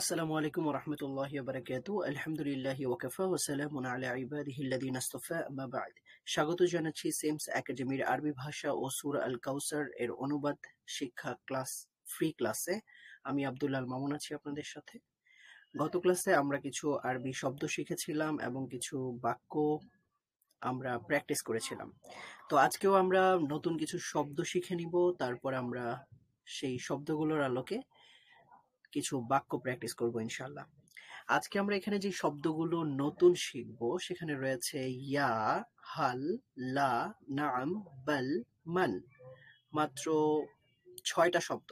আসসালামু আলাইকুম ওয়া রাহমাতুল্লাহি ওয়া বারাকাতুহু। আলহামদুলিল্লাহি ওয়া কাফা ওয়া সালামুন আলা ইবাদিহিল্লাযিনা ইসতাফা, আম্মা বা'দ। স্বাগত জানাচ্ছি সেমস একাডেমির আরবি ভাষা ও সূরা আল কাউসার এর অনুবাদ শিক্ষা ফ্রি ক্লাসে। আমি আব্দুল্লাহ আল মামুন আছি আপনাদের সাথে। গত ক্লাসে আমরা কিছু আরবি শব্দ শিখেছিলাম এবং কিছু বাক্য আমরা প্র্যাকটিস করেছিলাম। তো আজকেও আমরা নতুন কিছু শব্দ শিখে নিব, তারপর আমরা সেই শব্দগুলোর আলোকে কিছু বাক্য প্র্যাকটিস করব ইনশাআল্লাহ। আজকে আমরা এখানে যে শব্দগুলো নতুন শিখবো সেখানে রয়েছে ইয়া, হাল, লা, নাম, বাল, মান। মাত্র ৬টা শব্দ।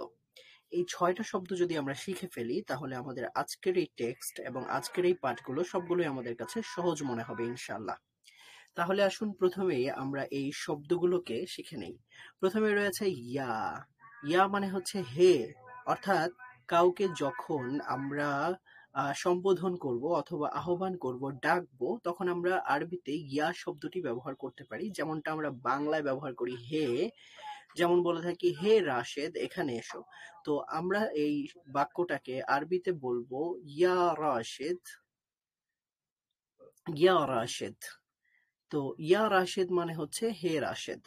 এই ৬টা শব্দ যদি আমরা শিখে ফেলি তাহলে আমাদের আজকের এই টেক্সট এবং আজকের এই পাঠগুলো সবগুলোই আমাদের কাছে সহজ মনে হবে ইনশাআল্লাহ। তাহলে আসুন প্রথমেই আমরা এই শব্দগুলোকে শিখে নেই। প্রথমে রয়েছে ইয়া। ইয়া মানে হচ্ছে হে, অর্থাৎ কাউকে যখন আমরা সম্বোধন করব অথবা আহ্বান করব, ডাকবো, তখন আমরা আরবিতে ইয়া শব্দটি ব্যবহার করতে পারি, যেমনটা আমরা বাংলায় ব্যবহার করি হে। যেমন বলে থাকি হে রাশেদ এখানে এসো। তো আমরা এই বাক্যটাকে আরবিতে বলবো ইয়া রাশেদ, ইয়া রাশেদ। তো ইয়া রাশেদ মানে হচ্ছে হে রাশেদ।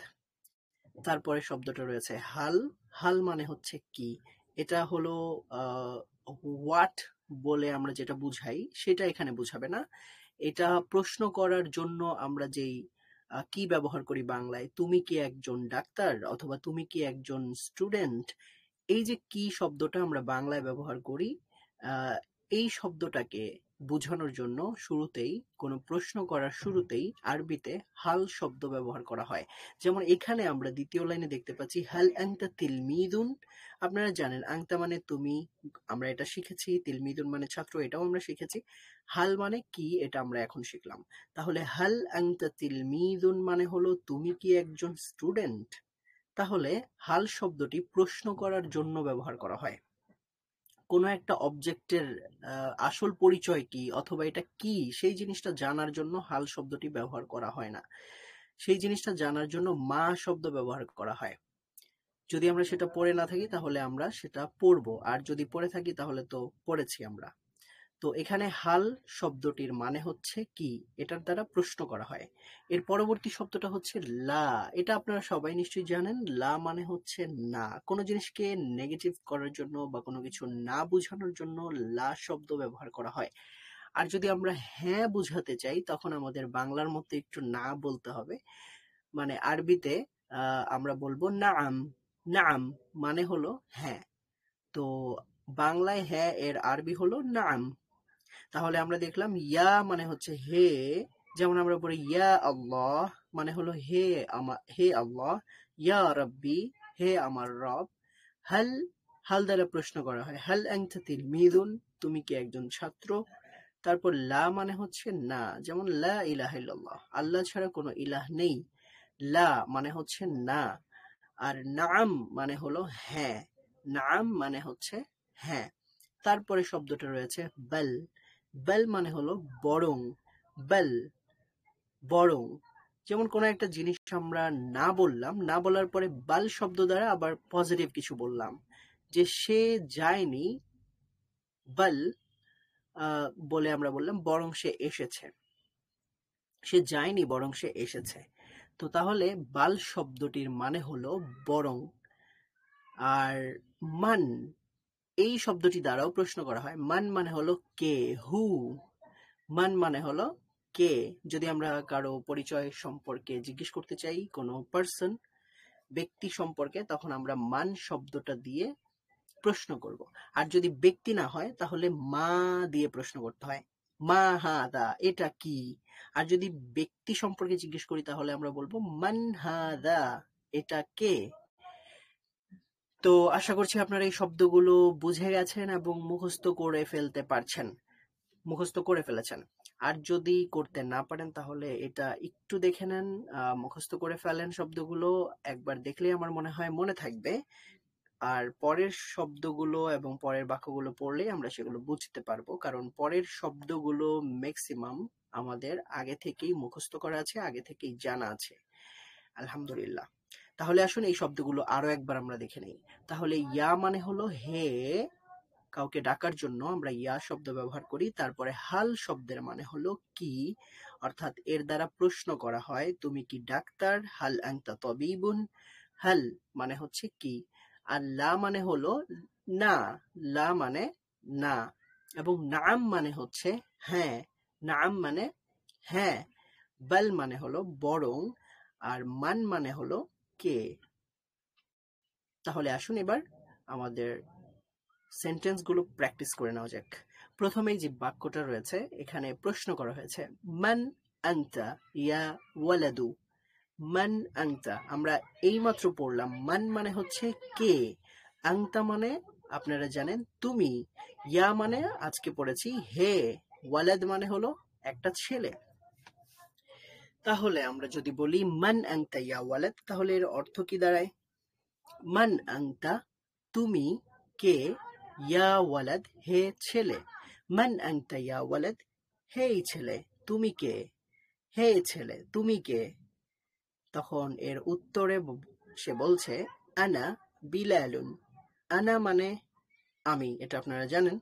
তারপরে শব্দটা রয়েছে হাল। হাল মানে হচ্ছে কি, এটা হলো হোয়াট বলে আমরা যেটা বুঝাই সেটা এখানে বুঝাবে না। এটা প্রশ্ন করার জন্য আমরা যেই কি ব্যবহার করি বাংলায়, তুমি কি একজন ডাক্তার অথবা তুমি কি একজন স্টুডেন্ট, এই যে কি শব্দটা আমরা বাংলায় ব্যবহার করি, এই শব্দটাকে বোঝানোর জন্য শুরুতেই কোনো প্রশ্ন করার শুরুতেই আরবিতে হাল শব্দ ব্যবহার করা হয়। যেমন এখানে আমরা দ্বিতীয় লাইনে দেখতে পাচ্ছি হাল আনতা তিলমিদুন। আপনারা জানেন আংতা মানে তুমি, আমরা এটা শিখেছি। তিলমিদুন মানে ছাত্র, এটাও আমরা শিখেছি। হাল মানে কি, এটা আমরা এখন শিখলাম। তাহলে হাল আনতা তিলমিদুন মানে হলো তুমি কি একজন স্টুডেন্ট। তাহলে হাল শব্দটি প্রশ্ন করার জন্য ব্যবহার করা হয়। কোনো একটা অবজেক্টের আসল পরিচয় কি অথবা এটা কি সেই জিনিসটা জানার জন্য হাল শব্দটি ব্যবহার করা হয় না। সেই জিনিসটা জানার জন্য মা শব্দ ব্যবহার করা হয়। যদি আমরা সেটা পড়ে না থাকি তাহলে আমরা সেটা পড়বো, আর যদি পড়ে থাকি তাহলে তো পড়েছি আমরা। তো এখানে হাল শব্দটির মানে হচ্ছে কি, এটার দ্বারা প্রশ্ন করা হয়। এর পরবর্তী শব্দটা হচ্ছে লা। এটা আপনারা সবাই নিশ্চয়ই জানেন। লা মানে হচ্ছে না। কোনো জিনিসকে নেগেটিভ করার জন্য বা কোনো কিছু না বোঝানোর জন্য লা শব্দ ব্যবহার করা হয়। আর যদি আমরা হ্যাঁ বোঝাতে চাই তখন আমাদের বাংলার মতো একটু না বলতে হবে। মানে আরবিতে আমরা বলবো নাম। নাম মানে হলো হ্যাঁ। তো বাংলায় হ্যাঁ এর আরবি হলো নাম। তাহলে আমরা দেখলাম ইয়া মানে হচ্ছে হে। যেমন আমরা পড়ি ইয়া আল্লাহ মানে হলো হে হে আল্লাহ। ইয়া রাব্বি, হে আমার রব। হাল, হাল দ্বারা প্রশ্ন করা হয়। হাল আনতা তিলমিদুন, তুমি কি একজন ছাত্র। তারপর লা মানে হচ্ছে না, যেমন লা ইলাহা ইল্লাল্লাহ, আল্লাহ ছাড়া কোনো ইলাহ নেই। লা মানে হচ্ছে না। আর নাম মানে হলো হ্যাঁ। নাম মানে হচ্ছে হ্যাঁ। তারপরে শব্দটা রয়েছে বাল। বাল মানে হলো বরং। বাল, বরং। যেমন কোনো একটা জিনিস আমরা না বললাম, না বলার পরে বাল শব্দ দ্বারা আবার পজিটিভ কিছু বললাম, যে সে যায়নি, বাল বলে আমরা বললাম বরং সে এসেছে। সে যায়নি বরং সে এসেছে। তো তাহলে বাল শব্দটির মানে হলো বরং। আর মান, এই শব্দটি দ্বারাও প্রশ্ন করা হয়। মান মানে হলো কে, হু। মান মানে হলো কে। যদি আমরা কারো পরিচয় সম্পর্কে জিজ্ঞেস করতে চাই, কোনো পার্সন, ব্যক্তি সম্পর্কে, তখন আমরা মান শব্দটা দিয়ে প্রশ্ন করব। আর যদি ব্যক্তি না হয় তাহলে মা দিয়ে প্রশ্ন করতে হয়। মা হাদা, এটা কি। আর যদি ব্যক্তি সম্পর্কে জিজ্ঞেস করি তাহলে আমরা বলবো মান হাদা, এটা কে। তো আশা করছি আপনারা এই শব্দগুলো বুঝে গেছেন এবং মুখস্থ করে ফেলেছেন। আর যদি করতে না পারেন তাহলে এটা একটু দেখে নেন, মুখস্থ করে ফেলেন শব্দগুলো। একবার দেখলেই আমার মনে হয় মনে থাকবে। আর পরের শব্দগুলো এবং পরের বাক্যগুলো পড়লেই আমরা সেগুলো বুঝতে পারবো, কারণ পরের শব্দগুলো ম্যাক্সিমাম আমাদের আগে থেকেই মুখস্থ করা আছে, আগে থেকেই জানা আছে আলহামদুলিল্লাহ। তাহলে আসুন এই শব্দগুলো আরো একবার আমরা দেখে নেই। তাহলে ইয়া মানে হলো হে, কাউকে ডাকার জন্য আমরা ইয়া শব্দ ব্যবহার করি। তারপরে হাল শব্দের মানে হলো কি, অর্থাৎ এর দ্বারা প্রশ্ন করা হয় তুমি কি ডাক্তার। হাল আনতা তবিবুন, হাল মানে হচ্ছে কি, আর লা মানে হলো না, লা মানে না, এবং নাম মানে হচ্ছে হ্যাঁ, নাম মানে হ্যাঁ, বাল মানে হলো বরং, আর মান মানে হলো কে। তাহলে আসুন এবার আমাদের সেন্টেন্সগুলো প্র্যাকটিস করে নেওয়া যাক। প্রথমেই যে বাক্যটা রয়েছে এখানে প্রশ্ন করা হয়েছে, মান আনতা ইয়া ওয়ালাদু। মান আনতা, আমরা এইমাত্র পড়লাম, মান মানে হচ্ছে কে, আনতা মানে আপনারা জানেন তুমি, ইয়া মানে আজকে পড়েছি হে, ওয়ালাদ মানে হলো একটা ছেলে। তাহলে আমরা যদি বলি মান আনতা ইয়া ওয়ালাদ, তাহলে এর অর্থ কি দাঁড়ায়? মান আনতা তুমি কে, ইয়া ওয়ালাদ হে ছেলে। মান আনতা ইয়া ওয়ালাদ, হে ছেলে তুমি কে, হে ছেলে তুমি কে। তখন এর উত্তরে সে বলছে আনা বিলালুন। আনা মানে আমি, এটা আপনারা জানেন,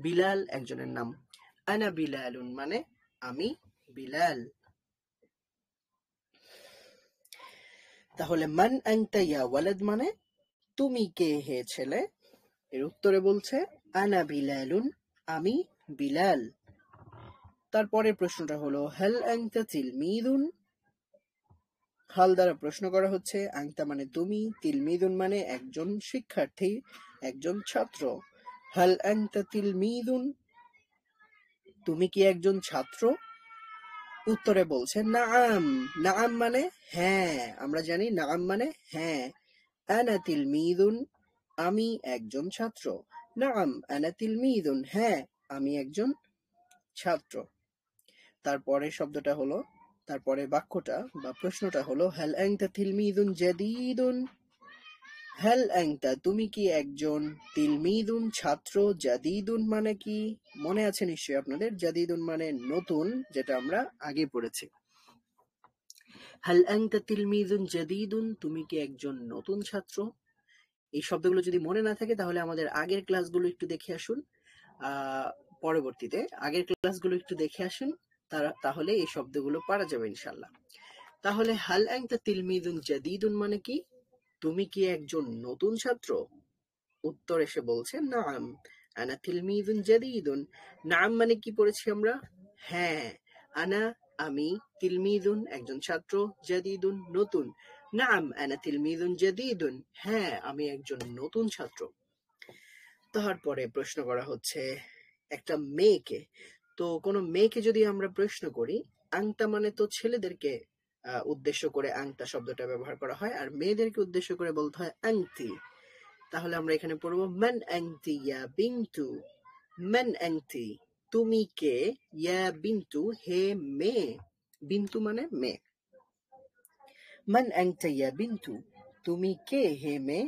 বিলাল একজনের নাম। আনা বিলালুন মানে আমি বিলাল। তাহলে মান আনতা ইয়া ওয়ালাদ মানে তুমি কে হে ছেলে। এর উত্তরে বলছে আনা বিলালুন, আমি বিলাল। তারপরের প্রশ্নটা হলো হাল আনতা তিলমিদুন। হাল দ্বারা প্রশ্ন করা হচ্ছে, আনতা মানে তুমি, তিলমিদুন মানে একজন শিক্ষার্থী, একজন ছাত্র। হাল আনতা তিলমিদুন, তুমি কি একজন ছাত্র? উত্তরে বলছে নাআম। নাআম মানে হ্যাঁ, আমরা জানি নাআম মানে হ্যাঁ। আনা তিলমিদুন, আমি একজন ছাত্র। নাআম আনা তিলমিদুন, হ্যাঁ আমি একজন ছাত্র। তারপরে শব্দটা হলো, তারপরে বাক্যটা বা প্রশ্নটা হলো হাল আনতা তিলমিদুন জাদীদুন। হাল আনতা তুমি কি একজন, তিলমিদুন ছাত্র, জাদীদুন মানে কি মনে আছে নিশ্চয়ই আপনাদের, জাদীদুন মানে নতুন, যেটা আমরা আগে পড়েছি। হাল আনতা তিলমিদুন জাদীদুন, তুমি কি একজন নতুন ছাত্র। এই শব্দগুলো যদি মনে না থাকে তাহলে আমাদের আগের ক্লাসগুলো একটু দেখে আসুন, পরবর্তীতে আগের ক্লাসগুলো একটু দেখে আসুন, তাহলে এই শব্দগুলো পারা যাবে ইনশাল্লাহ। তাহলে হাল আনতা তিলমিদুন জাদীদুন মানে কি, তুমি কি একজন নতুন ছাত্র। উত্তর এসে বলছে নাম আনা তিলমিদুন জাদীদুন। নাম মানে কি পড়েছি আমরা, হ্যাঁ, আনা আমি, তিলমিদুন একজন ছাত্র, জাদীদুন নতুন। নাম আনা তিলমিদুন জাদীদুন, হ্যাঁ আমি একজন নতুন ছাত্র। তারপরে প্রশ্ন করা হচ্ছে একটা মেয়েকে, তো কোনো মেয়েকে যদি আমরা প্রশ্ন করি, আংতা মানে তো ছেলেদেরকে উদ্দেশ্য করে আংতা শব্দটা ব্যবহার করা হয়, আর মেয়েদেরকে উদ্দেশ্য করে বলতে হয় আংতি। তাহলে আমরা এখানে পড়বো মান আংতি ইয়া বিন্তু। মান আংতি তুমি কে, ইয়া বিন্তু হে মেয়ে, বিন্তু মানে মেয়ে। মান আংতা ইয়া বিন্তু, তুমি কে হে মেয়ে,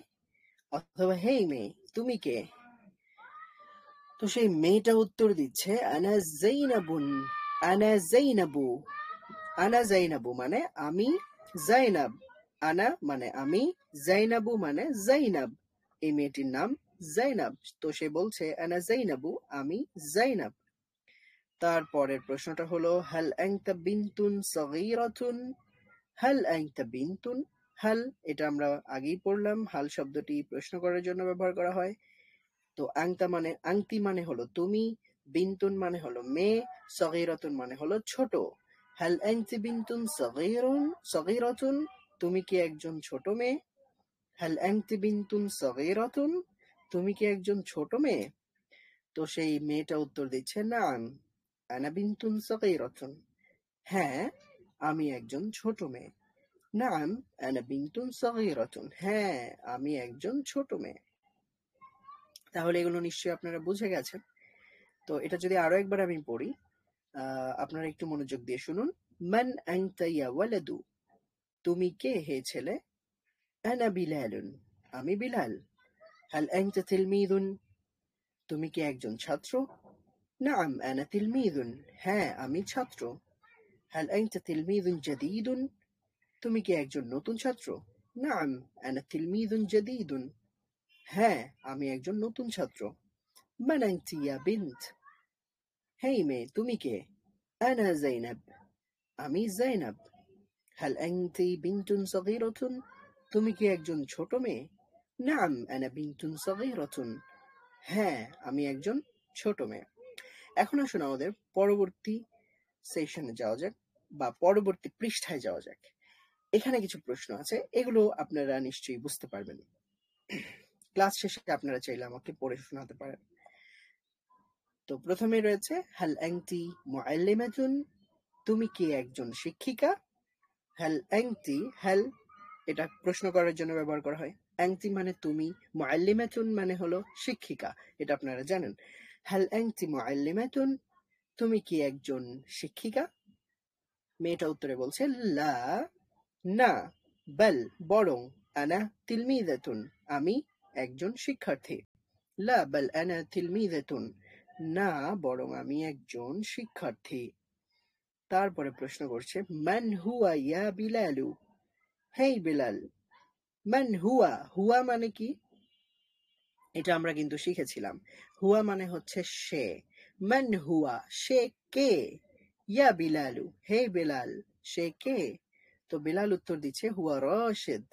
অথবা হে মেয়ে তুমি কে। তো সেই মেয়েটা উত্তর দিচ্ছে আনা জাইনাবুন। আনা জাইনাবু, আনা জাইনাবু মানে আমি জাইনাব। আনা মানে আমি, জাইনাবু মানে জাইনাব, এই মেয়েটির নাম জাইনাব। তো সে বলছে আনা জাইনাবু, আমি জাইনাব। তারপরের প্রশ্নটা হলো হাল আনতা বিনতুন সগীরাতুন। হাল আনতা বিনতুন, হাল এটা আমরা আগেই পড়লাম, হাল শব্দটি প্রশ্ন করার জন্য ব্যবহার করা হয়। তো আংতা মানে আংতি মানে হলো তুমি, বিনতুন মানে হলো মেয়ে, সগীরাতুন মানে হলো ছোট। হাল আনতি বিনতুন সগীরাতুন, তুমি কি একজন ছোট মেয়ে। হাল আনতি বিনতুন সগীরাতুন, তুমি কি একজন ছোট মেয়ে। তো সেই মেয়েটা উত্তর দিচ্ছে নাম আনা বিনতুন সগীরাতুন, হ্যাঁ আমি একজন ছোট মেয়ে। নাম আনা বিনতুন সগীরাতুন, হ্যাঁ আমি একজন ছোট মেয়ে। তাহলে এগুলো নিশ্চয়ই আপনারা বুঝে গেছেন। তো এটা যদি আরো একবার আমি পড়ি, আপনারা একটু মনোযোগ দিয়ে শুনুন। মান আনতা ইয়া ওয়ালাদু, তুমি কে হে ছেলে। আনা বিলালুন, আমি বিলাল। হাল আনতা তিলমিদুন, তুমি কি একজন ছাত্র। নাম আনা তিলমিদুন, হ্যাঁ আমি ছাত্র। হাল আনতা তিলমিদুন জাদীদুন, তুমি কি একজন নতুন ছাত্র। নাম আনা তিলমিদুন জাদীদুন, হ্যাঁ আমি একজন নতুন ছাত্র। মান আনতি ইয়া বিনত, হেই মেয়ে তুমি কে? আনা যায়নাব, আমি যায়নাব। হাল আনতি বিনতুন সগীরাতুন, তুমি কি একজন ছোট মেয়ে? নাম আনা বিনতুন সগীরাতুন, হ্যাঁ আমি একজন ছোট মেয়ে। এখন আসুন আমাদের পরবর্তী সেশনে যাওয়া যাক, বা পরবর্তী পৃষ্ঠায় যাওয়া যাক। এখানে কিছু প্রশ্ন আছে, এগুলো আপনারা নিশ্চয়ই বুঝতে পারবেন। ক্লাস শেষে আপনারা চাইলে আমাকে পড়ে শোনাতে পারেন। তো প্রথমে রয়েছে হাল আনতি মুআল্লিমাতুন, তুমি কি একজন শিক্ষিকা? হাল আনতি, হাল এটা প্রশ্ন করার জন্য ব্যবহার করা হয়। আনতি মানে তুমি, মুআল্লিমাতুন মানে হলো শিক্ষিকা, এটা আপনারা জানেন। হাল আনতি মুআল্লিমাতুন, তুমি কি একজন শিক্ষিকা? মেয়েটা উত্তরে বলছে লা, না, বাল বরং, আনা তিলমিযাতুন, আমি একজন শিক্ষার্থী। লা বাল আনা তিলমিযাতুন, না বরং আমি একজন শিক্ষার্থী। তারপরে প্রশ্ন করছে মান হুয়া ইয়া বিলালু, হেই বিলাল। মান হুয়া, হুয়া মানে কি এটা আমরা কিন্তু শিখেছিলাম। হুয়া মানে হচ্ছে সে। মান হুয়া, সে কে? ইয়া বিলালু, হে বিলাল, সে কে? তো বিলাল উত্তর দিচ্ছে হুয়া রাশিদ,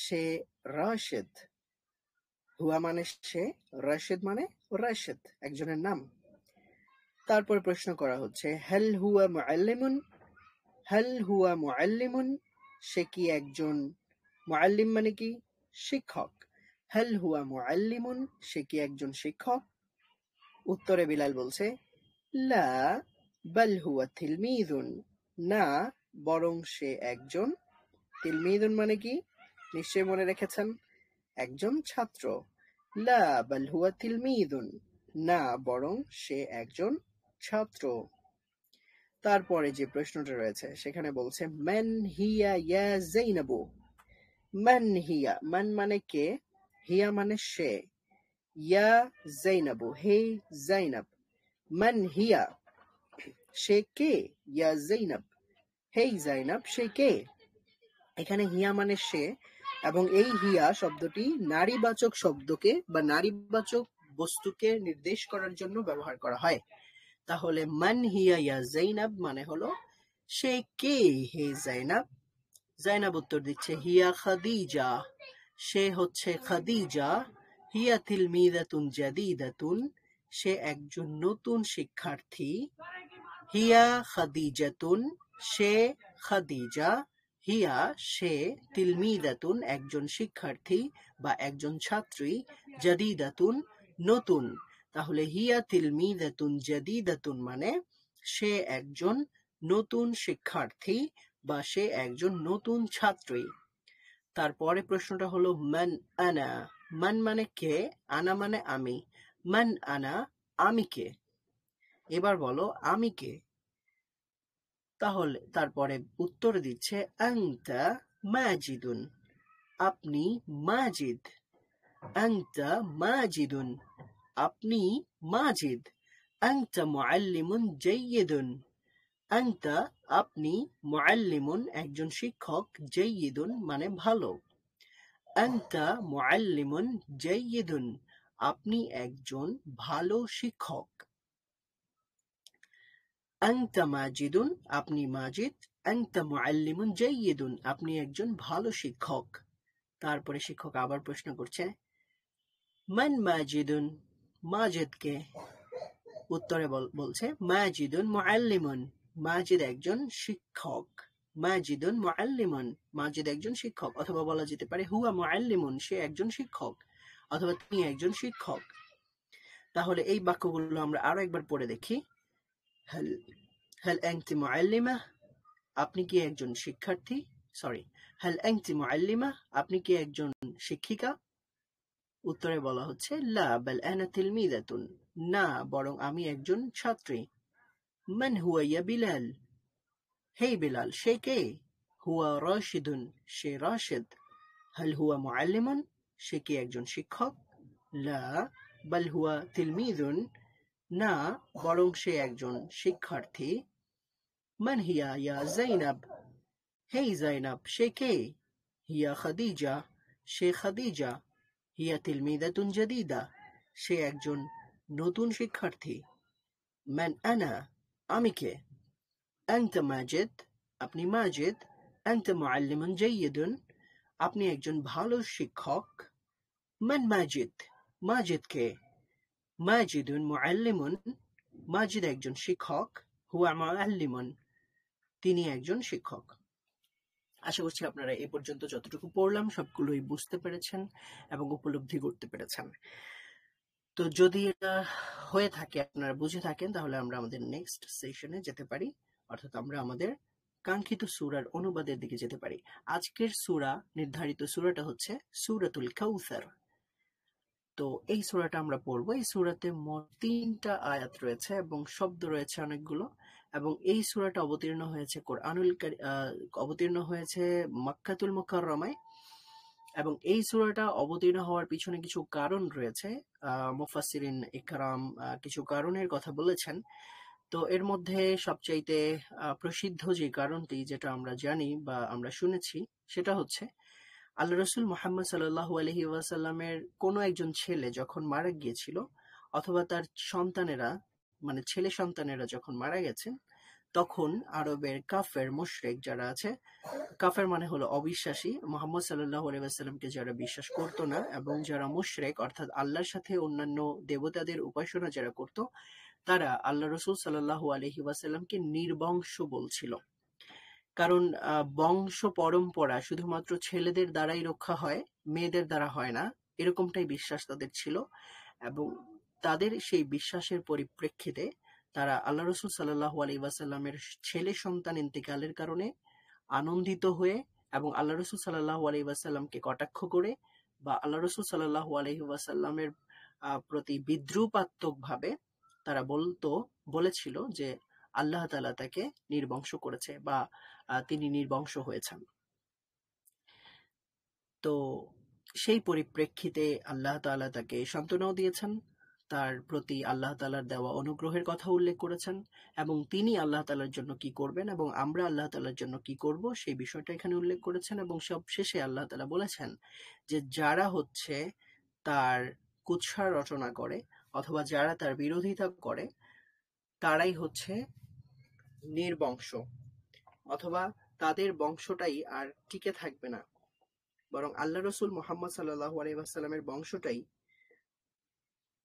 সে রাশিদ। হুয়া মানে সে, রাশিদ মানে রাশিদ, একজনের নাম। তারপর প্রশ্ন করা হচ্ছে হাল হুয়া মুআল্লিমুন, হাল হুয়া মুআল্লিমুন, সে কি একজন, মুআল্লিম মানে কি শিক্ষক। হাল হুয়া মুআল্লিমুন, সে কি একজন শিক্ষক? উত্তরে বিলাল বলছে লা বাল হুয়া তিলমিযুন, না বরং সে একজন, তিলমিযুন মানে কি নিশ্চয়ই মনে রেখেছেন, একজন ছাত্র। লা বাল হুয়া তিলমিযুন, না বরং সে একজন ছাত্র। তারপরে যে প্রশ্নটা রয়েছে সেখানে বলছে মান হিয়া ইয়া যায়নাবু, মান হিয়া, মান মানে কে, হিয়া মানে সে, ইয়া যায়নাবু, হে যায়নাব। মান হিয়া, সে কে? ইয়া যায়নাব, হেই যায়নাব, সে কে? এখানে হিয়া মানে সে, এবং এই হিয়া শব্দটি নারীবাচক শব্দকে বা নারীবাচক বস্তুকে নির্দেশ করার জন্য ব্যবহার করা হয়। তাহলে মান হিয়া ইয়া যায়নাব মানে হলো সে কে হে যায়নাব? যায়নাব উত্তর দিচ্ছে হিয়া খাদিজা, সে হচ্ছে খাদিজা। হিয়া তিলমিযাতুন জাদিদাতুন, সে একজন নতুন শিক্ষার্থী। হিয়া খাদিজাতুন, সে খাদিজা। হিয়া সে, তিলমিযাতুন একজন শিক্ষার্থী বা একজন ছাত্রী, জাদিদাতুন নতুন। তাহলে হিয়া তিলমিযাতুন জাদিদাতুন মানে সে একজন নতুন শিক্ষার্থী বা সে একজন নতুন ছাত্রী। তারপরে প্রশ্নটা হলো মান আনা, মান মানে কে, আনা মানে আমি। মান আনা, আমি কে? এবার বলো আমি কে? তাহলে তারপরে উত্তর দিচ্ছে আনতা মাজিদুন, আপনি মাজিদ। আনতা মাজিদুন, আপনি মাজিদ। আনতা মুআল্লিমুন জাইয়িদুন, আনতা আপনি, মুআল্লিমুন একজন শিক্ষক, জাইয়িদুন মানে ভালো। আনতা মুআল্লিমুন জাইয়িদুন, আপনি একজন ভালো শিক্ষক। আনতা মাজিদুন, আপনি মাজিদ। আনতা মুআল্লিমুন জাইয়িদুন, আপনি একজন ভালো শিক্ষক। তারপরে শিক্ষক আবার প্রশ্ন করছে মান মাজিদুন, মাজিদ কে? উত্তরে বলছে মাজিদুন মুআল্লিমুন, মাজিদ একজন শিক্ষক। মাজিদুন মুআল্লিমুন, মাজিদ একজন শিক্ষক। অথবা বলা যেতে পারে হুয়া মুআল্লিমুন, সে একজন শিক্ষক, অথবা তিনি একজন শিক্ষক। তাহলে এই বাক্যগুলো আমরা আরো একবার পড়ে দেখি। হাল হাল আনতি মুআল্লিমা, আপনি কি একজন শিক্ষার্থী? সরি, হাল আনতি মুআল্লিমা, আপনি কি একজন শিক্ষিকা? উত্তরে বলা হচ্ছে লা বাল আনা তিলমিযাতুন, না বরং আমি একজন ছাত্রী। মান হুয়া ইয়া বিলাল, হেই বিলাল, সে কে? হুয়া রাশিদুন, সে রাশিদ। হাল হুয়া মুআল্লিমুন, সে কি একজন শিক্ষক? লা বাল হুয়া তিলমিযুন, না বরং সে একজন শিক্ষার্থী। মান হিয়া ইয়া যায়নাব, হেই যায়নাব, সে কে? হিয়া খাদিজা, সে খাদিজা। হিয়া তিলমিযাতুন জাদিদা, সে একজন নতুন শিক্ষার্থী। মান আনা, আমি কে? আনতা মাজিদ, আপনি মাজিদ। আনতা মুআল্লিমুন জাইয়িদুন, আপনি একজন ভালো শিক্ষক। মান মাজিদ, মাজিদ কে? মাজিদুন মুআল্লিমুন, মাজিদ একজন শিক্ষক। হুয়া মুআল্লিমুন, তিনি একজন শিক্ষক। আশা করছি আপনারা এ পর্যন্ত যতটুকু পড়লাম সবগুলোই বুঝতে পেরেছেন এবং উপলব্ধি করতে পেরেছেন। তো যদি এটা হয়ে থাকে, আপনারা বুঝে থাকেন, তাহলে আমরা আমাদের নেক্সট সেশনে যেতে পারি, অর্থাৎ আমরা আমাদের কাঙ্ক্ষিত সূরার অনুবাদের দিকে যেতে পারি। আজকের সূরা, নির্ধারিত সূরাটা হচ্ছে সূরাতুল কাউসার। তো এই সূরাটা আমরা পড়বো। এই সূরাতে মোট 3টা আয়াত রয়েছে এবং শব্দ রয়েছে অনেকগুলো, এবং এই সূরাটা অবতীর্ণ হয়েছে মক্কাতুল মুকাররমায়, এবং এই সূরাটা অবতীর্ণ হওয়ার পিছনে কিছু কারণ রয়েছে। মুফাসসিরিন ইকরাম কিছু কারণের কথা বলেছেন। তো এর মধ্যে সবচাইতে প্রসিদ্ধ যে কারণটি, যেটা আমরা জানি বা আমরা শুনেছি, সেটা হচ্ছে আল্লাহ রসুল মুহাম্মদ সাল্লাল্লাহু আলাইহি ওয়াসাল্লামের কোনো একজন ছেলে যখন মারা গিয়েছিল, অথবা তার সন্তানেরা, মানে ছেলে সন্তানেরা যখন মারা গেছেন, তখন আরবের কাফের মুশরিক যারা আছে, কাফের মানে হলো অবিশ্বাসী, মুহাম্মদ সাল্লাল্লাহু আলাইহি ওয়াসাল্লামকে যারা বিশ্বাস করতো না, এবং যারা মুশরিক অর্থাৎ আল্লাহর সাথে অন্যান্য দেবতাদের উপাসনা যারা করত, তারা আল্লাহ রসুল সাল্লাল্লাহু আলাইহি ওয়াসাল্লামকে নির্বংশ বলছিল। কারণ বংশ পরম্পরা শুধুমাত্র ছেলেদের দ্বারাই রক্ষা হয়, মেয়েদের দ্বারা হয় না, এরকমটাই বিশ্বাস তাদের ছিল। এবং তাদের সেই বিশ্বাসের পরিপ্রেক্ষিতে তারা আল্লাহ রসুল সাল্লাল্লাহু আলাইহি ওয়াসাল্লামের ছেলে সন্তান ইন্তেকালের কারণে আনন্দিত হয়ে, এবং আল্লাহ রসুল সাল্লাল্লাহু আলাইহি ওয়াসাল্লামকে কটাক্ষ করে, বা আল্লাহ রসুল সাল্লাল্লাহু আলাইহি ওয়াসাল্লামের প্রতি বিদ্রুপাত্মক ভাবে তারা বলেছিল যে আল্লাহ তাআলা তাকে নির্বংশ করেছে, বা তিনি নির্বংশ হয়েছেন। তো সেই পরিপ্রেক্ষিতে আল্লাহ তাআলা তাকে সান্ত্বনাও দিয়েছেন, তার প্রতি আল্লাহ তাআলার দেওয়া অনুগ্রহের কথা উল্লেখ করেছেন, এবং তিনি আল্লাহ তাআলার জন্য কি করবেন এবং আমরা আল্লাহ তাআলার জন্য কি করব সেই বিষয়টা এখানে উল্লেখ করেছেন। এবং সব শেষে আল্লাহ তাআলা বলেছেন যে যারা হচ্ছে তার কুৎসা রচনা করে অথবা যারা তার বিরোধিতা করে, তারাই হচ্ছে নির্বংশ, অথবা তাদের বংশটাই আর টিকে থাকবে না, বরং আল্লাহ রসুল মুহাম্মদ সাল্লাল্লাহু আলাইহি ওয়াসাল্লামের বংশটাই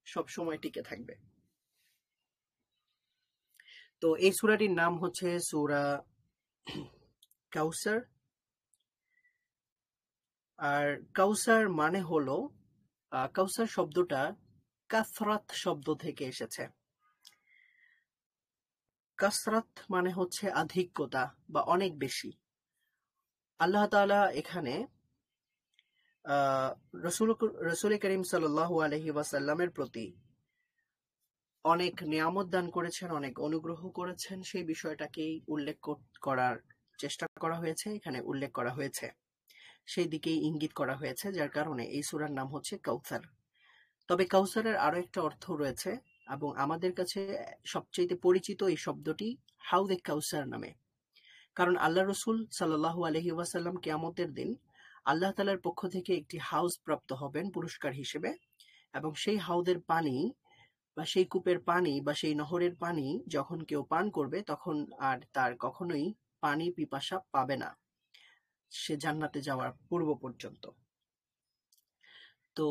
সবসময় টিকে থাকবে। তো এই সূরাটির নাম হচ্ছে সূরা কাউসার। আর কাউসার মানে হলো, কাউসার শব্দটা কাসরাত শব্দ থেকে এসেছে। কাসরাত মানে হচ্ছে আধিক্যতা বা অনেক বেশি। আল্লাহ তাআলা এখানে রসূল করিম সাল্লাল্লাহু আলাইহি ওয়াসাল্লামের প্রতি অনেক নিয়ামত দান করেছেন, অনেক অনুগ্রহ করেছেন, সেই বিষয়টাকেই উল্লেখ করার চেষ্টা করা হয়েছে, এখানে উল্লেখ করা হয়েছে, সেই দিকেই ইঙ্গিত করা হয়েছে, যার কারণে এই সূরার নাম হচ্ছে কাউসার। তবে কাউসারের আরো একটা অর্থ রয়েছে, এবং আমাদের কাছে সবচেয়ে পরিচিত এই শব্দটি হাউজে কাউসার নামে। কারণ আল্লাহ রসুল সাল্লাল্লাহু আলাইহি ওয়াসাল্লাম কিয়ামতের দিন আল্লাহ তাআলার পক্ষ থেকে একটি হাউজ প্রাপ্ত হবেন পুরস্কার হিসেবে, এবং সেই হাউদের পানি বা সেই কূপের পানি বা সেই নহরের পানি যখন কেউ পান করবে, তখন আর তার কখনোই পানি পিপাসা পাবে না, সে জান্নাতে যাওয়ার পূর্ব পর্যন্ত। তো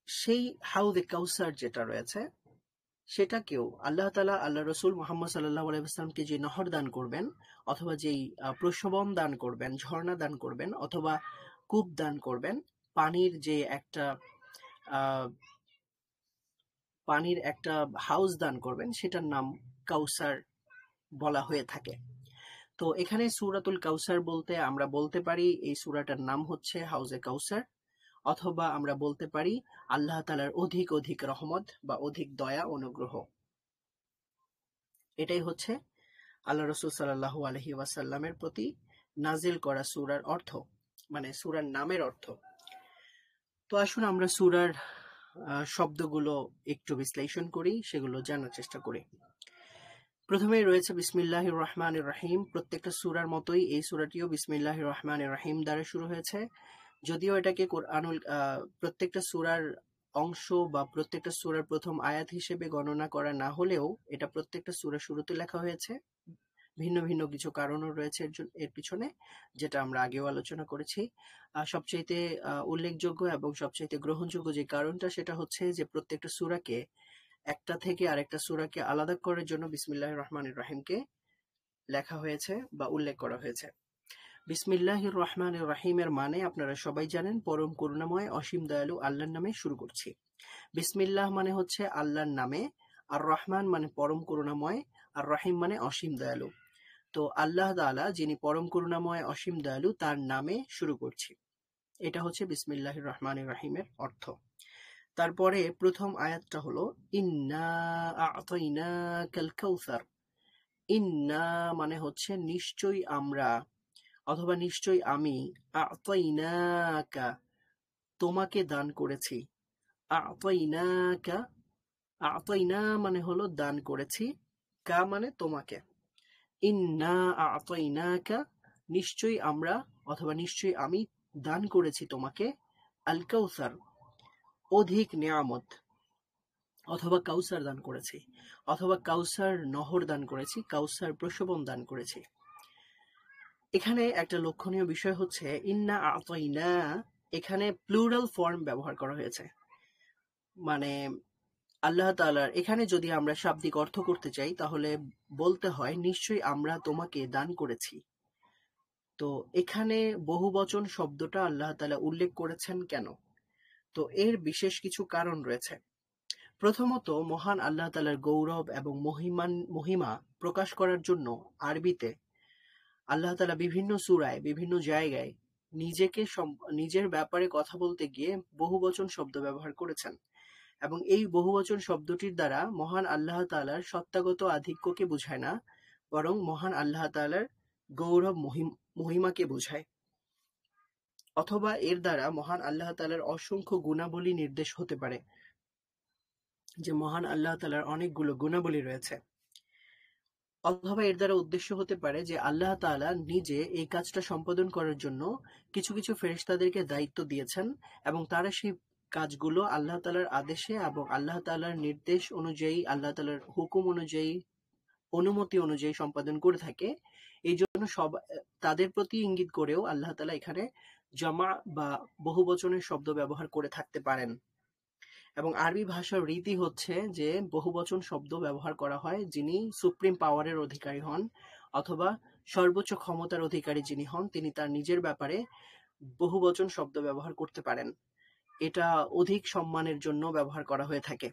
সেই হাউদে কাউসার যেটা রয়েছে, সেটাকেও আল্লাহ তাআলা আল্লাহ রসুল মুহাম্মদ সাল্লাল্লাহু আলাইহি ওয়াসাল্লামকে যে নহর দান করবেন, অথবা যেই প্রসবন দান করবেন, ঝর্ণা দান করবেন, অথবা কূপ দান করবেন, পানির যে একটা পানির একটা হাউস দান করবেন, সেটার নাম কাউসার বলা হয়ে থাকে। তো এখানে সূরাতুল কাউসার বলতে আমরা বলতে পারি এই সূরাটার নাম হচ্ছে হাউজে কাউসার, অথবা আমরা বলতে পারি আল্লাহ তাআলার অধিক অধিক রহমত বা অধিক দয়া অনুগ্রহ। এটাই হচ্ছে আল্লাহ রসুল সাল্লাল্লাহু আলাইহি ওয়াসাল্লামের প্রতি নাজিল করা সূরার অর্থ, মানে সূরার নামের অর্থ। তো আসুন আমরা সূরার শব্দগুলো একটু বিশ্লেষণ করি, সেগুলো জানার চেষ্টা করি। প্রথমেই রয়েছে বিসমিল্লাহির রহমানির রহিম। প্রত্যেকটা সূরার মতোই এই সূরাটিও বিসমিল্লাহির রহমানির রহিম দ্বারা শুরু হয়েছে, যদিও এটাকে প্রত্যেকটা সূরার অংশ বা প্রত্যেকটা সূরার প্রথম আয়াত হিসেবে গণনা করা না হলেও এটা প্রত্যেকটা সূরার শুরুতে লেখা হয়েছে। ভিন্ন ভিন্ন কিছু কারণও রয়েছে এর পিছনে, যেটা আমরা আগেও আলোচনা করেছি। সবচাইতে উল্লেখযোগ্য এবং সবচাইতে গ্রহণযোগ্য যে কারণটা, সেটা হচ্ছে যে প্রত্যেকটা সূরাকে একটা থেকে আরেকটা সূরাকে আলাদা করার জন্য বিসমিল্লাহির রহমানির রহিমকে লেখা হয়েছে বা উল্লেখ করা হয়েছে। বিসমিল্লাহির রহমানির রহিমের মানে আপনারা সবাই জানেন, পরম করুণাময় অসীম দয়ালু আল্লাহর নামে শুরু করছি। বিসমিল্লাহ মানে হচ্ছে আল্লাহর নামে, আর রহমান মানে পরম করুণাময়, আর রহিম মানে অসীম দয়ালু। তো আল্লাহ তাআলা যিনি পরম করুণাময় অসীম দয়ালু, তার নামে শুরু করছি। এটা হচ্ছে বিসমিল্লাহির রহমানির রহিমের অর্থ। তারপরে প্রথম আয়াতটা হলো ইন্না আ'তাইনাকাল কাউসার। ইন্না মানে হচ্ছে নিশ্চয়ই আমরা, অথবা নিশ্চয়ই আমি, আ'তাইনাকা তোমাকে দান করেছি। আ'তাইনাকা, আ'তাইনা মানে হলো দান করেছি, কা মানে তোমাকে। ইন্না আ'তাইনাকা নিশ্চয়ই আমরা, অথবা নিশ্চয়ই আমি দান করেছি তোমাকে, আল কাউসার অধিক নেয়ামত, অথবা কাউসার দান করেছি, অথবা কাউসার নহর দান করেছি, কাউসার প্রশোভন দান করেছি। এখানে একটা লক্ষণীয় বিষয় হচ্ছে ইন্না আ'তাইনা, এখানে প্লুরাল ফর্ম ব্যবহার করা হয়েছে। মানে আল্লাহ তাআলার এখানে যদি আমরা শাব্দিক অর্থ করতে চাই, তাহলে বলতে হয় নিশ্চয়ই আমরা তোমাকে দান করেছি। তো এখানে বহুবচন শব্দটা আল্লাহ তাআলা উল্লেখ করেছেন কেন? তো এর বিশেষ কিছু কারণ রয়েছে। প্রথমত, মহান আল্লাহ তাআলার গৌরব এবং মহিমা প্রকাশ করার জন্য আরবিতে আল্লাহ তাআলা বিভিন্ন সূরায় বিভিন্ন জায়গায় নিজের ব্যাপারে কথা বলতে গিয়ে বহুবচন শব্দ ব্যবহার করেছেন, এবং এই বহুবচন শব্দটির দ্বারা মহান আল্লাহ তাআলার সত্তাগত আধিক্যকে বোঝায় না, বরং মহান আল্লাহ তাআলার গৌরব মহিমাকে বোঝায়। অথবা এর দ্বারা মহান আল্লাহ তাআলার অসংখ্য গুণাবলী নির্দেশ হতে পারে, যে মহান আল্লাহ তাআলার অনেকগুলো গুণাবলী রয়েছে। অথবা এর দ্বারা উদ্দেশ্য হতে পারে যে আল্লাহ তাআলা নিজে এই কাজটা সম্পাদন করার জন্য কিছু কিছু ফেরেশতাদেরকে দায়িত্ব দিয়েছেন, এবং তারা সেই কাজগুলো আল্লাহ তাআলার আদেশে এবং আল্লাহ তাআলার নির্দেশ অনুযায়ী, আল্লাহ তাআলার হুকুম অনুযায়ী, অনুমতি অনুযায়ী সম্পাদন করে থাকে। এই জন্য তাদের প্রতি ইঙ্গিত করেও আল্লাহ তাআলা এখানে জমা বা বহুবচনের শব্দ ব্যবহার করে থাকতে পারেন। এবং আরবি ভাষার রীতি হচ্ছে যে বহুবচন শব্দ ব্যবহার করা হয় যিনি সুপ্রিম পাওয়ারের অধিকারী হন, অথবা সর্বোচ্চ ক্ষমতার অধিকারী যিনি হন, তিনি তার নিজের ব্যাপারে বহুবচন শব্দ ব্যবহার করতে পারেন। এটা অধিক সম্মানের জন্য ব্যবহার করা হয়ে থাকে।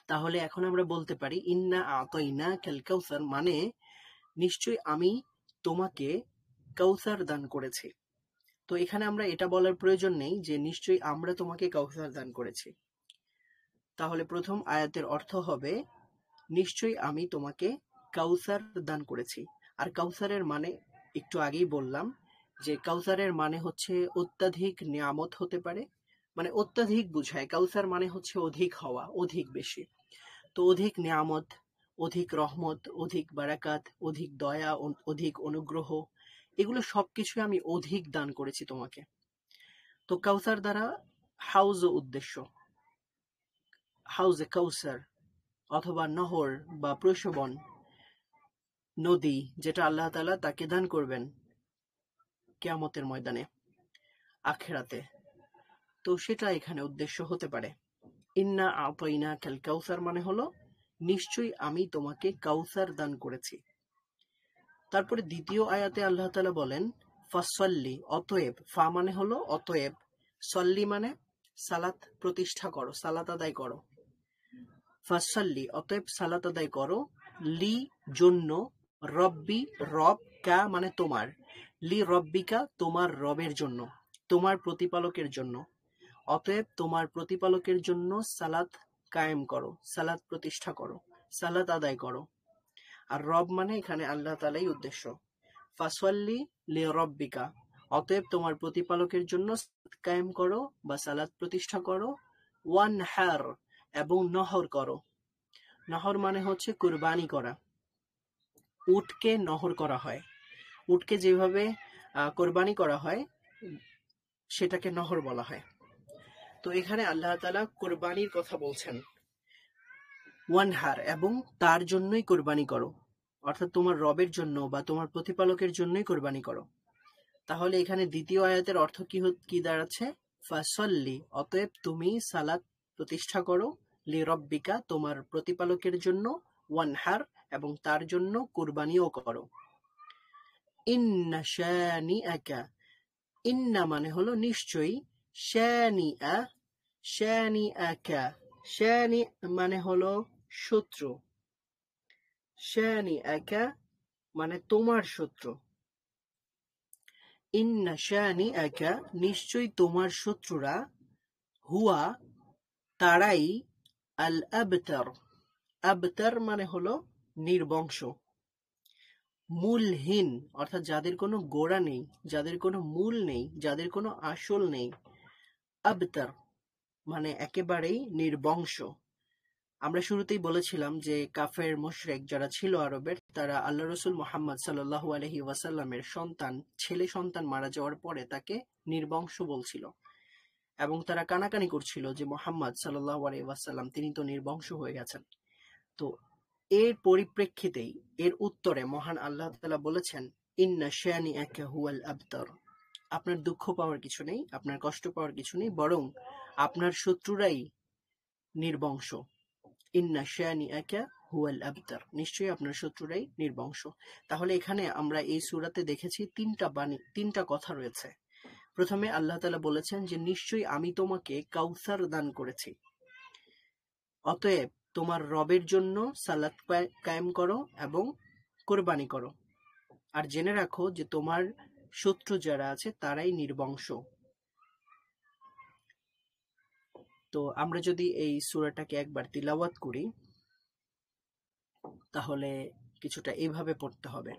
তাহলে এখন আমরা বলতে পারি ইন্না আ'তাইনাকাল কাউসার মানে নিশ্চয়ই আমি তোমাকে কাউসার দান করেছি। তো এখানে আমরা এটা বলার প্রয়োজন নেই যে নিশ্চয়ই আমরা তোমাকে কাউসার দান করেছি। তাহলে প্রথম আয়াতের অর্থ হবে নিশ্চয়ই আমি তোমাকে কাউসার দান করেছি। আর কাউসারের মানে একটু আগেই বললাম যে কাউসারের মানে হচ্ছে অত্যাধিক নিয়ামত হতে পারে, মানে অত্যাধিক বুঝায়। কাউসার মানে হচ্ছে অধিক হওয়া, অধিক বেশি। তো অধিক নিয়ামত, অধিক রহমত, অধিক বারাকাত, অধিক দয়া, অধিক অনুগ্রহ, এগুলো সবকিছু আমি অধিক দান করেছি তোমাকে। তো কাউসার দ্বারা হাউজ উদ্দেশ্য, হাউজে কাউসার, অথবা নহর বা প্রশোভন, নদী, যেটা আল্লাহ তাআলা তাকে দান করবেন কিয়ামতের ময়দানে, আখিরাতে। তো সেটা এখানে উদ্দেশ্য হতে পারে। ইন্না আ'তাইনাকাল কাউসার মানে হলো নিশ্চয়ই আমি তোমাকে কাউসার দান করেছি। তারপরে দ্বিতীয় আয়াতে আল্লাহ তাআলা বলেন ফাসল্লি, অতএব। ফা মানে হলো অতএব, সল্লি মানে সালাত প্রতিষ্ঠা করো, সালাত আদায় করো। ফাসল্লি অতএব সালাত আদায় করো, লি জন্য, রব্বি রব, কা মানে তোমার, লি রব্বিকা তোমার রবের জন্য, তোমার প্রতিপালকের জন্য। অতএব তোমার প্রতিপালকের জন্য সালাত কায়েম করো, সালাত প্রতিষ্ঠা করো, সালাত আদায় করো। আর রব মানে এখানে আল্লাহ তাআলাই উদ্দেশ্য। ফাসল্লি লি রব্বিকা, অতএব তোমার প্রতিপালকের জন্য সালাত কায়েম করো বা সালাত প্রতিষ্ঠা করো। ওয়ানহার, এবং নহর করো। নহর মানে হচ্ছে কুরবানি করা। উটকে নহর করা হয়, উটকে যেভাবে কোরবানি করা হয় সেটাকে নহর বলা হয়। তো এখানে আল্লাহ তাআলা কোরবানির কথা বলছেন, ওয়ানহার, এবং তার জন্যই কোরবানি করো, অর্থাৎ তোমার রবের জন্য বা তোমার প্রতিপালকের জন্যই কোরবানি করো। তাহলে এখানে দ্বিতীয় আয়াতের অর্থ কি দাঁড়াচ্ছে? ফাসল্লি, অতএব তুমি সালাত প্রতিষ্ঠা করো, লি রব্বিকা, তোমার প্রতিপালকের জন্য, ওয়ানহার, এবং তার জন্য কোরবানিও করো। ইন্না শানিআকা, ইন্না মানে হলো নিশ্চয়ই, শানিআ, শানিআকা, শানি মানে হলো শত্রু, শানিআকা মানে তোমার শত্রু। ইন্না শানিআকা, নিশ্চয়ই তোমার শত্রুরা, হুয়া তারাই, আল আবতার, আবতার মানে হলো নির্বংশ, মূলহীন, অর্থাৎ যাদের কোনো গোড়া নেই, যাদের কোনো মূল নেই, যাদের কোনো আসল নেই। আবতার মানে একেবারেই নির্বংশ। আমরা শুরুতেই বলেছিলাম যে কাফের মুশরিক যারা ছিল আরবের, তারা আল্লাহ রসুল মুহাম্মদ সাল্লাল্লাহু আলাইহি ওয়াসাল্লামের ছেলে সন্তান মারা যাওয়ার পরে তাকে নির্বংশ বলছিল, এবং তারা কানাকানি করছিল যে মুহাম্মদ সাল্লাল্লাহু আলাইহি ওয়াসাল্লাম তিনি তো নির্বংশ হয়ে গেছেন। তো এর পরিপ্রেক্ষিতেই, এর উত্তরে মহান আল্লাহ তাআলা বলেছেন, ইন্না শানিআকা হুয়াল আবতার, আপনার দুঃখ পাওয়ার কিছু নেই, আপনার কষ্ট পাওয়ার কিছু নেই, বরং আপনার শত্রুরাই নির্বংশ। ইন্না শানিআকা হুয়াল আবতার, নিশ্চয়ই আপনার শত্রুরাই নির্বংশ। তাহলে এখানে আমরা এই সূরাতে দেখেছি তিনটা কথা রয়েছে। প্রথমে আল্লাহ তাআলা বলেছেন যে নিশ্চয়ই আমি তোমাকে কাউসার দান করেছি, অতএব তোমার রবের জন্য সালাত কায়েম করো এবং কোরবানি করো, আর জেনে রাখো যে তোমার শত্রু যারা আছে তারাই নির্বংশ। তো আমরা যদি এই সূরাটাকে একবার তিলাওয়াত করি, তাহলে কিছুটা এইভাবে পড়তে হবে।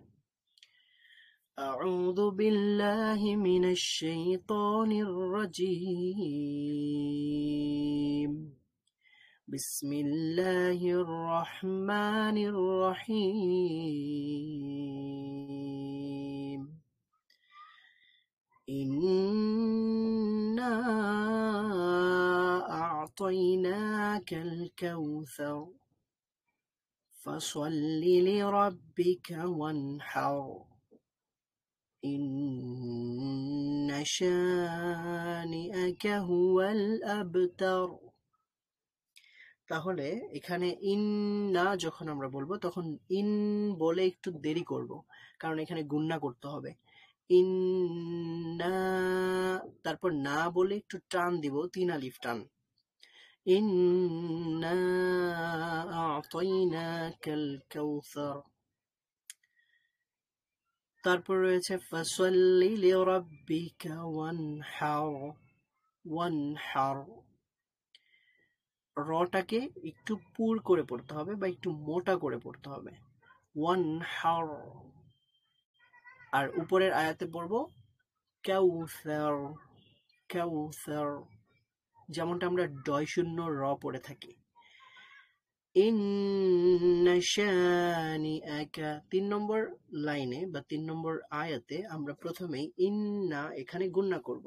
আউযু বিল্লাহি মিনাশ শাইতানির রাজীম, বিসমিল্লাহির রহমানির রহিম। ইন্না আ'তাইনাকাল কাউসার ফাসাল্লি লিরাব্বিকা ওয়ানহার ইন্না শানিআকা হুয়াল আবতার। তাহলে এখানে ইন্না যখন আমরা বলবো তখন ইন বলে একটু দেরি করব, কারণ এখানে গুণনা করতে হবে। ইন্না, তারপর না বলে একটু টান দিব, 3 আলিফ টান। ইন্না আ'তাইনাকাল কাউসার। তারপর রয়েছে ফাসাল্লি লিরাব্বিকা ওয়ানহার, ওয়ানহার, রটাকে একটু পুর করে পড়তে হবে বা একটু মোটা করে পড়তে হবে, ওয়ানহার। আর উপরের আয়াতে পড়বো কাউসার, কাউসার, যেমনটা আমরা ডয় শূন্য র পড়ে থাকি। ইন্না শানিআকা, 3 নম্বর লাইনে বা 3 নম্বর আয়াতে আমরা প্রথমেই ইন্না এখানে গুণনা করব।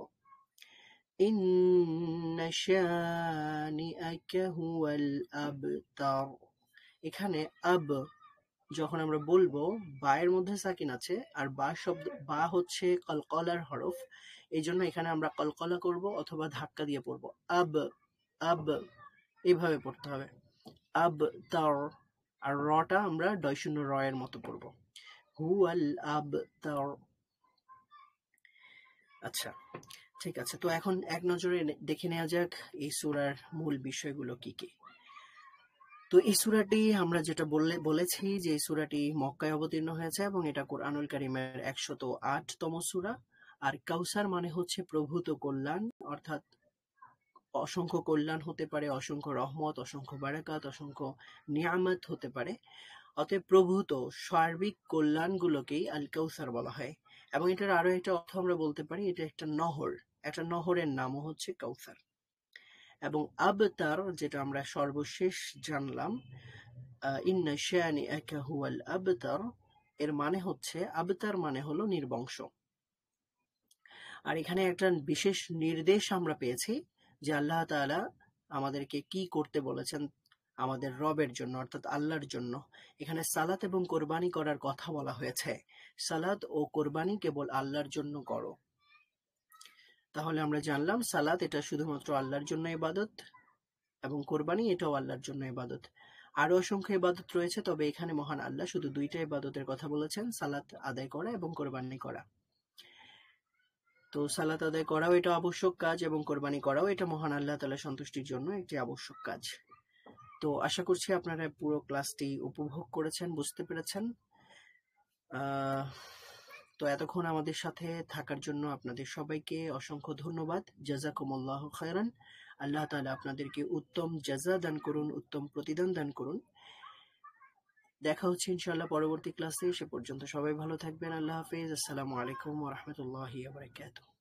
ইন্না শানিআকা হুয়াল আবতার। এখানে আব যখন আমরা বলবো, বায়ের মধ্যে সাকিন আছে, আর বা হচ্ছে কলকলার হরফ, এই জন্য এখানে আমরা কলকলা করব অথবা ধাক্কা দিয়ে পড়বো। আব, আব, এইভাবে পড়তে হবে, আব তার। আর রটা আমরা ডয় শূন্য র এর মতো পড়বো, হুয়াল আব তার। আচ্ছা, ঠিক আছে। তো এখন এক নজরে দেখে নেওয়া যাক এই সূরার মূল বিষয়গুলো কি কি। তো এই সূরাটি আমরা যেটা বলেছি যে এই সূরাটি মক্কায় অবতীর্ণ হয়েছে এবং এটা কোরআনুল কারীমের 108তম সূরা। আর কাউসার মানে হচ্ছে প্রভূত কল্যাণ, অর্থাৎ অসংখ্য কল্যাণ হতে পারে, অসংখ্য রহমত, অসংখ্য বারাকাত, অসংখ্য নিয়ামত হতে পারে। অতএব প্রভূত সার্বিক কল্যাণগুলোকেই আল কাউসার বলা হয়। এবং এটার আরো একটা অর্থ আমরা বলতে পারি, এটা একটা নহর, একটা নহরের নামও হচ্ছে কাউসার। এবং আবতার, যেটা আমরা সর্বশেষ জানলাম, ইন্না শানিআকা হুয়াল আবতার, এর মানে হচ্ছে, আবতার মানে হলো নির্বংশ। আর এখানে একটা বিশেষ নির্দেশ আমরা পেয়েছি যে আল্লাহ তাআলা আমাদেরকে কি করতে বলেছেন আমাদের রবের জন্য, অর্থাৎ আল্লাহর জন্য। এখানে সালাত এবং কোরবানি করার কথা বলা হয়েছে। সালাত ও কোরবানি কেবল আল্লাহর জন্য করো। তাহলে আমরা জানলাম সালাত এটা শুধুমাত্র আল্লাহর জন্য ইবাদত, এবং কোরবানি এটাও আল্লাহর জন্য ইবাদত। আরো অসংখ্য ইবাদত রয়েছে, তবে এখানে মহান আল্লাহ শুধু দুইটা ইবাদতের কথা বলেছেন, সালাত আদায় করা এবং কোরবানি করা। তো সালাত আদায় করাও এটা আবশ্যক কাজ, এবং কোরবানি করাও এটা মহান আল্লাহ তাআলার সন্তুষ্টির জন্য একটি আবশ্যক কাজ। তো আশা করছি আপনারা পুরো ক্লাসটি উপভোগ করেছেন, বুঝতে পেরেছেন। তো এতক্ষণ আমাদের সাথে থাকার জন্য আপনাদের সবাইকে অসংখ্য ধন্যবাদ। জাযাকুমুল্লাহু খায়রান। আল্লাহ তাআলা আপনাদেরকে উত্তম জাযা দান করুন, উত্তম প্রতিদান দান করুন। দেখা হচ্ছে ইনশাআল্লাহ পরবর্তী ক্লাসে। সে পর্যন্ত সবাই ভালো থাকবেন। আল্লাহ হাফেজ। আসসালামু আলাইকুম ওয়া রাহমাতুল্লাহি ওয়া বারাকাতুহু।